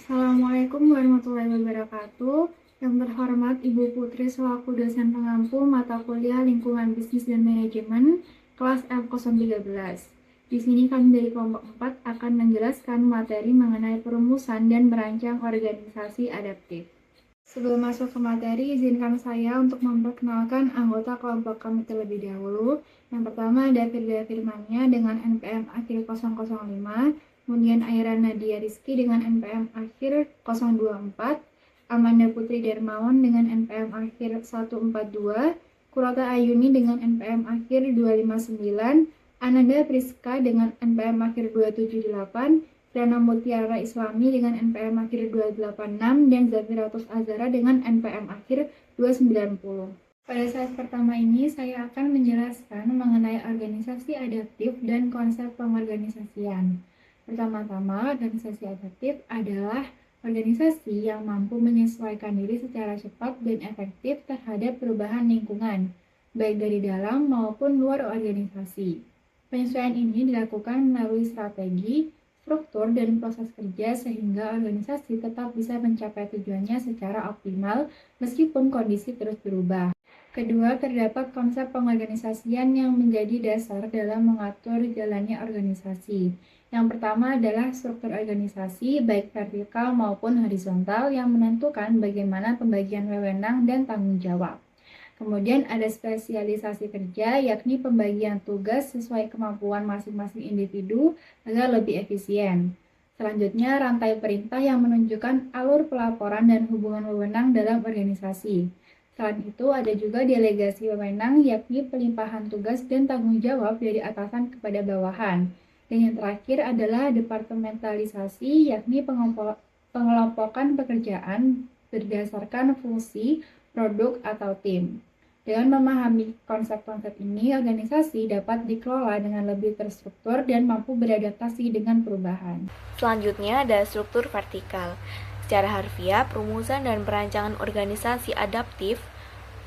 Assalamualaikum warahmatullahi wabarakatuh. Yang terhormat Ibu Putri selaku dosen pengampu mata kuliah Lingkungan Bisnis dan Manajemen kelas F013. Di sini kami dari kelompok 4 akan menjelaskan materi mengenai perumusan dan merancang organisasi adaptif. Sebelum masuk ke materi, izinkan saya untuk memperkenalkan anggota kelompok kami terlebih dahulu. Yang pertama ada Firda Firmannya dengan NPM akhir 005, kemudian Aira Nadia Rizky dengan NPM akhir 024, Amanda Putri Dermawan dengan NPM akhir 142, Kurata Ayuni dengan NPM akhir 259, Ananda Priska dengan NPM akhir 278, Rana Mutiara Islami dengan NPM akhir 286 dan Zafiratus Azhara dengan NPM akhir 290. Pada saat pertama ini saya akan menjelaskan mengenai organisasi adaptif dan konsep pengorganisasian. Pertama-tama, organisasi adaptif adalah organisasi yang mampu menyesuaikan diri secara cepat dan efektif terhadap perubahan lingkungan, baik dari dalam maupun luar organisasi. Penyesuaian ini dilakukan melalui strategi, struktur, dan proses kerja sehingga organisasi tetap bisa mencapai tujuannya secara optimal meskipun kondisi terus berubah. Kedua, terdapat konsep pengorganisasian yang menjadi dasar dalam mengatur jalannya organisasi. Yang pertama adalah struktur organisasi, baik vertikal maupun horizontal, yang menentukan bagaimana pembagian wewenang dan tanggung jawab. Kemudian ada spesialisasi kerja, yakni pembagian tugas sesuai kemampuan masing-masing individu agar lebih efisien. Selanjutnya, rantai perintah yang menunjukkan alur pelaporan dan hubungan wewenang dalam organisasi. Selain itu, ada juga delegasi wewenang, yakni pelimpahan tugas dan tanggung jawab dari atasan kepada bawahan. Dan yang terakhir adalah departementalisasi, yakni pengelompokan pekerjaan berdasarkan fungsi, produk, atau tim. Dengan memahami konsep-konsep ini, organisasi dapat dikelola dengan lebih terstruktur dan mampu beradaptasi dengan perubahan. Selanjutnya ada struktur vertikal. Secara harfiah, perumusan dan perancangan organisasi adaptif.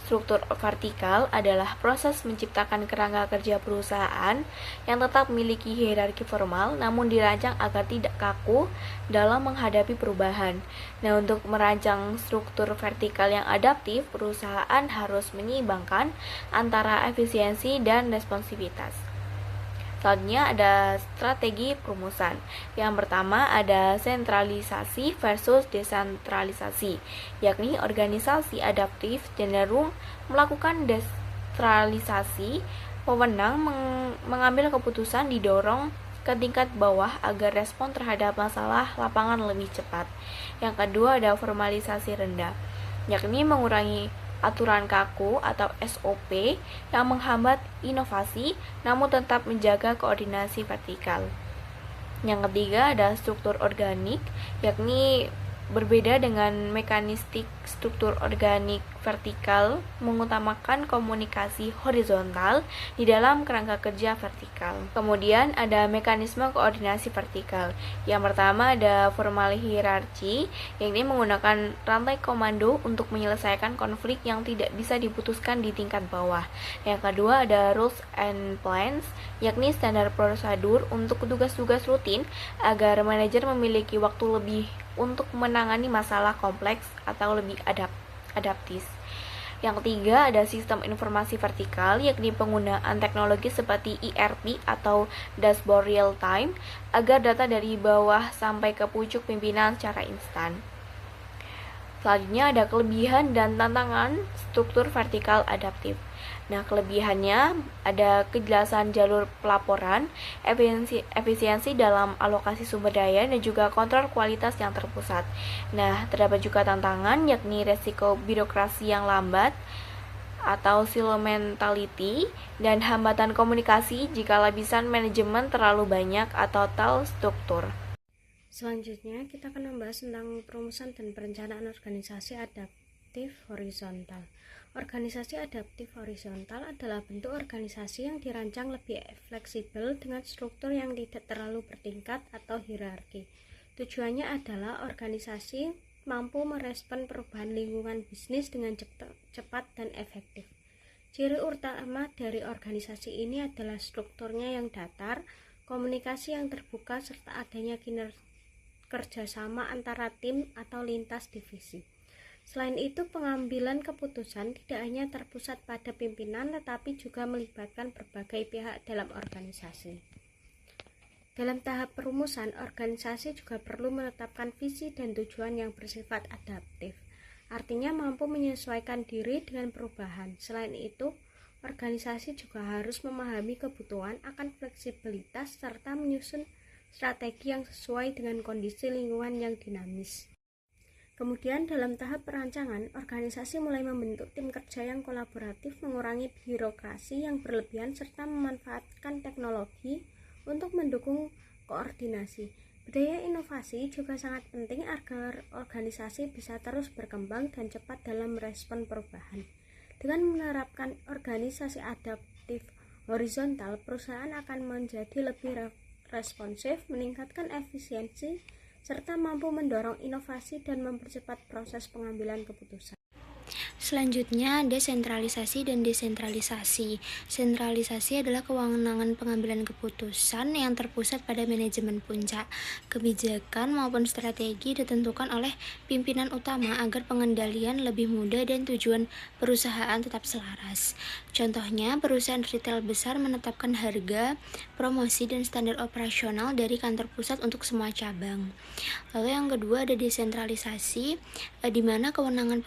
Struktur vertikal adalah proses menciptakan kerangka kerja perusahaan yang tetap memiliki hierarki formal namun dirancang agar tidak kaku dalam menghadapi perubahan. Nah, untuk merancang struktur vertikal yang adaptif, perusahaan harus menyeimbangkan antara efisiensi dan responsivitas. Selanjutnya ada strategi perumusan. Yang pertama ada sentralisasi versus desentralisasi, yakni organisasi adaptif cenderung melakukan desentralisasi wewenang, mengambil keputusan didorong ke tingkat bawah agar respon terhadap masalah lapangan lebih cepat. Yang kedua ada formalisasi rendah, yakni mengurangi aturan kaku atau SOP yang menghambat inovasi namun tetap menjaga koordinasi vertikal. Yang ketiga ada struktur organik, yakni berbeda dengan mekanistik. Struktur organik vertikal mengutamakan komunikasi horizontal di dalam kerangka kerja vertikal. Kemudian ada mekanisme koordinasi vertikal. Yang pertama ada formal hierarki, yang ini menggunakan rantai komando untuk menyelesaikan konflik yang tidak bisa diputuskan di tingkat bawah. Yang kedua ada rules and plans, yakni standar prosedur untuk tugas-tugas rutin agar manajer memiliki waktu lebih untuk menangani masalah kompleks atau lebih adaptif. Yang ketiga ada sistem informasi vertikal, yakni penggunaan teknologi seperti ERP atau dashboard real time agar data dari bawah sampai ke pucuk pimpinan secara instan. Selanjutnya ada kelebihan dan tantangan struktur vertikal adaptif. Nah, kelebihannya ada kejelasan jalur pelaporan, efisiensi dalam alokasi sumber daya, dan juga kontrol kualitas yang terpusat. Nah, terdapat juga tantangan, yakni resiko birokrasi yang lambat atau silo mentality, dan hambatan komunikasi jika lapisan manajemen terlalu banyak atau struktur. Selanjutnya, kita akan membahas tentang perumusan dan perencanaan organisasi adaptif horizontal. Organisasi adaptif horizontal adalah bentuk organisasi yang dirancang lebih fleksibel dengan struktur yang tidak terlalu bertingkat atau hierarki. Tujuannya adalah organisasi mampu merespon perubahan lingkungan bisnis dengan cepat dan efektif. Ciri utama dari organisasi ini adalah strukturnya yang datar, komunikasi yang terbuka, serta adanya kerjasama antara tim atau lintas divisi. Selain itu, pengambilan keputusan tidak hanya terpusat pada pimpinan, tetapi juga melibatkan berbagai pihak dalam organisasi. Dalam tahap perumusan, organisasi juga perlu menetapkan visi dan tujuan yang bersifat adaptif, artinya mampu menyesuaikan diri dengan perubahan. Selain itu, organisasi juga harus memahami kebutuhan akan fleksibilitas serta menyusun strategi yang sesuai dengan kondisi lingkungan yang dinamis. Kemudian dalam tahap perancangan, organisasi mulai membentuk tim kerja yang kolaboratif, mengurangi birokrasi yang berlebihan, serta memanfaatkan teknologi untuk mendukung koordinasi. Budaya inovasi juga sangat penting agar organisasi bisa terus berkembang dan cepat dalam merespon perubahan. Dengan menerapkan organisasi adaptif horizontal, perusahaan akan menjadi lebih responsif, meningkatkan efisiensi, serta mampu mendorong inovasi dan mempercepat proses pengambilan keputusan. Selanjutnya, desentralisasi dan desentralisasi. Sentralisasi adalah kewenangan pengambilan keputusan yang terpusat pada manajemen puncak. Kebijakan maupun strategi ditentukan oleh pimpinan utama agar pengendalian lebih mudah dan tujuan perusahaan tetap selaras. Contohnya, perusahaan retail besar menetapkan harga, promosi, dan standar operasional dari kantor pusat untuk semua cabang. Lalu yang kedua ada desentralisasi, di mana kewenangan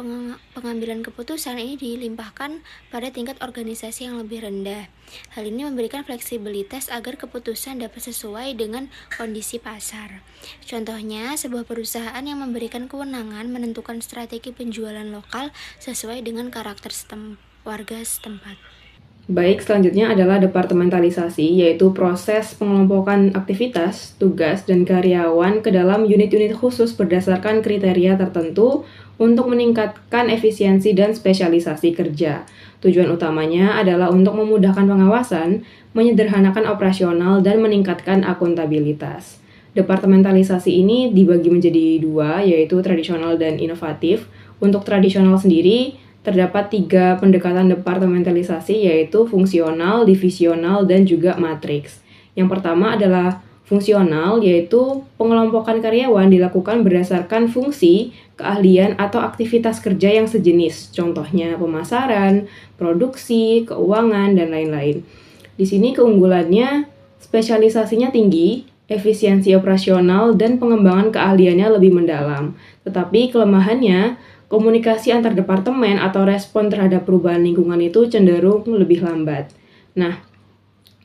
pengambilan keputusan ini dilimpahkan pada tingkat organisasi yang lebih rendah. Hal ini memberikan fleksibilitas agar keputusan dapat sesuai dengan kondisi pasar. Contohnya, sebuah perusahaan yang memberikan kewenangan menentukan strategi penjualan lokal sesuai dengan karakter warga setempat. Baik, selanjutnya adalah departementalisasi, yaitu proses pengelompokan aktivitas, tugas, dan karyawan ke dalam unit-unit khusus berdasarkan kriteria tertentu untuk meningkatkan efisiensi dan spesialisasi kerja. Tujuan utamanya adalah untuk memudahkan pengawasan, menyederhanakan operasional, dan meningkatkan akuntabilitas. Departementalisasi ini dibagi menjadi dua, yaitu tradisional dan inovatif. Untuk tradisional sendiri, terdapat 3 pendekatan departementalisasi, yaitu fungsional, divisional, dan juga matriks. Yang pertama adalah fungsional, yaitu pengelompokan karyawan dilakukan berdasarkan fungsi, keahlian, atau aktivitas kerja yang sejenis. Contohnya pemasaran, produksi, keuangan, dan lain-lain. Di sini keunggulannya spesialisasinya tinggi, efisiensi operasional, dan pengembangan keahliannya lebih mendalam. Tetapi kelemahannya, komunikasi antar departemen atau respon terhadap perubahan lingkungan itu cenderung lebih lambat. Nah,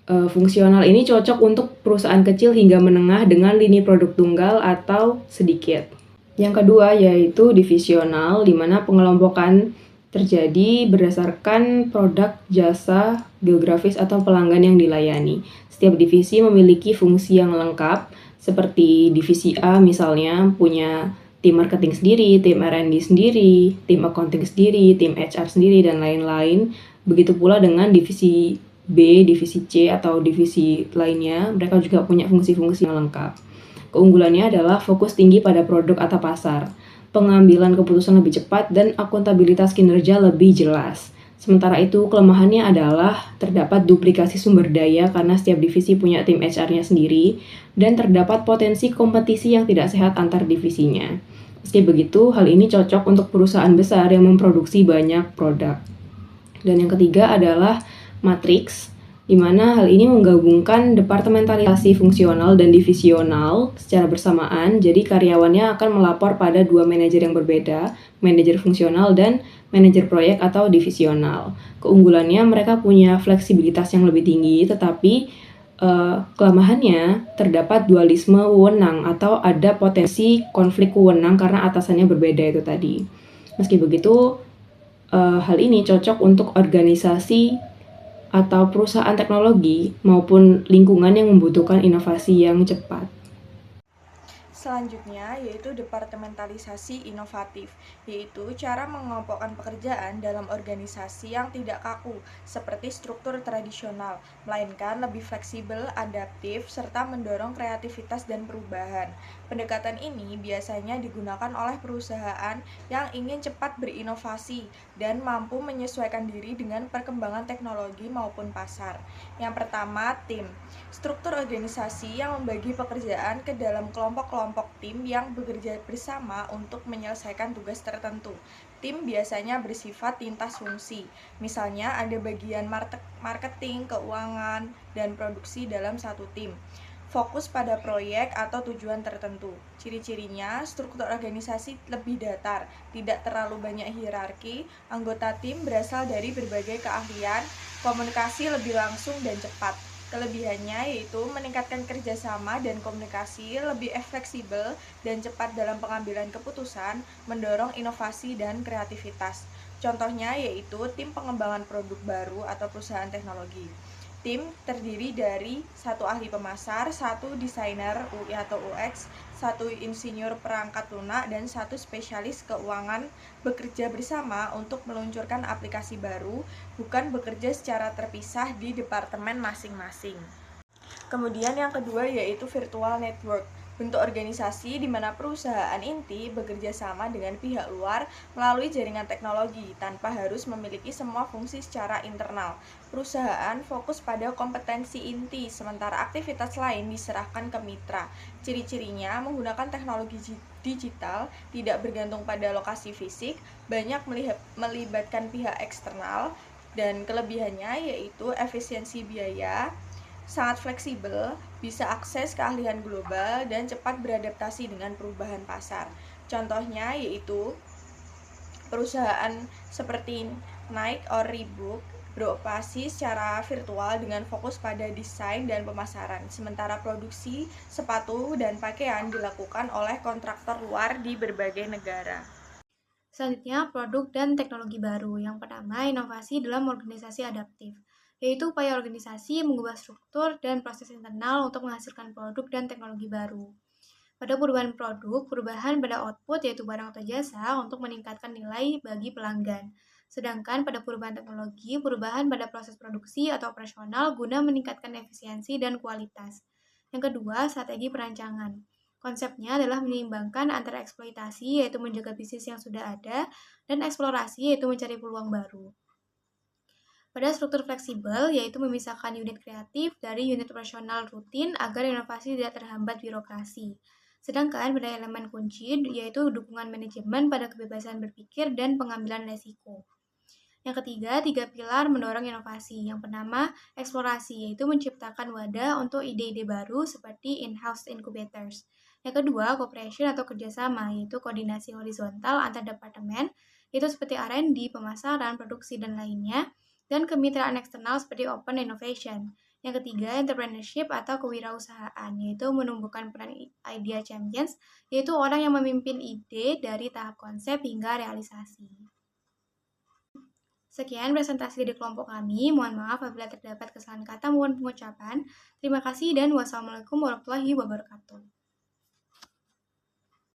fungsional ini cocok untuk perusahaan kecil hingga menengah dengan lini produk tunggal atau sedikit. Yang kedua yaitu divisional, di mana pengelompokan terjadi berdasarkan produk, jasa, geografis, atau pelanggan yang dilayani. Setiap divisi memiliki fungsi yang lengkap, seperti divisi A misalnya punya tim marketing sendiri, tim R&D sendiri, tim accounting sendiri, tim HR sendiri, dan lain-lain. Begitu pula dengan divisi B, divisi C, atau divisi lainnya, mereka juga punya fungsi-fungsi yang lengkap. Keunggulannya adalah fokus tinggi pada produk atau pasar, pengambilan keputusan lebih cepat, dan akuntabilitas kinerja lebih jelas. Sementara itu, kelemahannya adalah terdapat duplikasi sumber daya karena setiap divisi punya tim HR-nya sendiri, dan terdapat potensi kompetisi yang tidak sehat antar divisinya. Meski begitu, hal ini cocok untuk perusahaan besar yang memproduksi banyak produk. Dan yang ketiga adalah matriks, di mana hal ini menggabungkan departementalisasi fungsional dan divisional secara bersamaan. Jadi karyawannya akan melapor pada 2 manajer yang berbeda, manajer fungsional dan manajer proyek atau divisional. Keunggulannya mereka punya fleksibilitas yang lebih tinggi, tetapi kelemahannya terdapat dualisme wewenang atau ada potensi konflik wewenang karena atasannya berbeda itu tadi. Meski begitu, hal ini cocok untuk organisasi atau perusahaan teknologi maupun lingkungan yang membutuhkan inovasi yang cepat. Selanjutnya yaitu departementalisasi inovatif, yaitu cara mengelompokkan pekerjaan dalam organisasi yang tidak kaku seperti struktur tradisional, melainkan lebih fleksibel, adaptif, serta mendorong kreativitas dan perubahan. Pendekatan ini biasanya digunakan oleh perusahaan yang ingin cepat berinovasi dan mampu menyesuaikan diri dengan perkembangan teknologi maupun pasar. Yang pertama, tim. Struktur organisasi yang membagi pekerjaan ke dalam kelompok-kelompok kelompok tim yang bekerja bersama untuk menyelesaikan tugas tertentu. Tim biasanya bersifat lintas fungsi, misalnya ada bagian marketing, keuangan, dan produksi dalam satu tim. Fokus pada proyek atau tujuan tertentu. Ciri-cirinya, struktur organisasi lebih datar, tidak terlalu banyak hierarki, anggota tim berasal dari berbagai keahlian, komunikasi lebih langsung dan cepat. Kelebihannya yaitu meningkatkan kerjasama dan komunikasi, lebih fleksibel dan cepat dalam pengambilan keputusan, mendorong inovasi dan kreativitas. Contohnya yaitu tim pengembangan produk baru atau perusahaan teknologi. Tim terdiri dari 1 ahli pemasar, 1 desainer UI atau UX, 1 insinyur perangkat lunak, dan 1 spesialis keuangan bekerja bersama untuk meluncurkan aplikasi baru, bukan bekerja secara terpisah di departemen masing-masing. Kemudian yang kedua yaitu virtual network. Bentuk organisasi di mana perusahaan inti bekerja sama dengan pihak luar melalui jaringan teknologi tanpa harus memiliki semua fungsi secara internal. Perusahaan fokus pada kompetensi inti, sementara aktivitas lain diserahkan ke mitra. Ciri-cirinya menggunakan teknologi digital, tidak bergantung pada lokasi fisik, banyak melibatkan pihak eksternal, dan kelebihannya yaitu efisiensi biaya, sangat fleksibel, bisa akses keahlian global, dan cepat beradaptasi dengan perubahan pasar. Contohnya yaitu perusahaan seperti Nike or Reebok beroperasi secara virtual dengan fokus pada desain dan pemasaran, sementara produksi sepatu dan pakaian dilakukan oleh kontraktor luar di berbagai negara. Selanjutnya, produk dan teknologi baru. Yang pertama, inovasi dalam organisasi adaptif, yaitu upaya organisasi mengubah struktur dan proses internal untuk menghasilkan produk dan teknologi baru. Pada perubahan produk, perubahan pada output yaitu barang atau jasa untuk meningkatkan nilai bagi pelanggan. Sedangkan pada perubahan teknologi, perubahan pada proses produksi atau operasional guna meningkatkan efisiensi dan kualitas. Yang kedua, strategi perancangan. Konsepnya adalah menyeimbangkan antara eksploitasi yaitu menjaga bisnis yang sudah ada dan eksplorasi yaitu mencari peluang baru. Pada struktur fleksibel, yaitu memisahkan unit kreatif dari unit operasional rutin agar inovasi tidak terhambat birokrasi. Sedangkan pada elemen kunci, yaitu dukungan manajemen pada kebebasan berpikir dan pengambilan resiko. Yang ketiga, 3 pilar mendorong inovasi. Yang pertama, eksplorasi, yaitu menciptakan wadah untuk ide-ide baru seperti in-house incubators. Yang kedua, cooperation atau kerjasama, yaitu koordinasi horizontal antar departemen, yaitu seperti R&D, pemasaran, produksi, dan lainnya, dan kemitraan eksternal seperti open innovation. Yang ketiga, entrepreneurship atau kewirausahaan, yaitu menumbuhkan peran idea champions, yaitu orang yang memimpin ide dari tahap konsep hingga realisasi. Sekian presentasi dari kelompok kami. Mohon maaf apabila terdapat kesalahan kata maupun pengucapan. Terima kasih dan wassalamualaikum warahmatullahi wabarakatuh.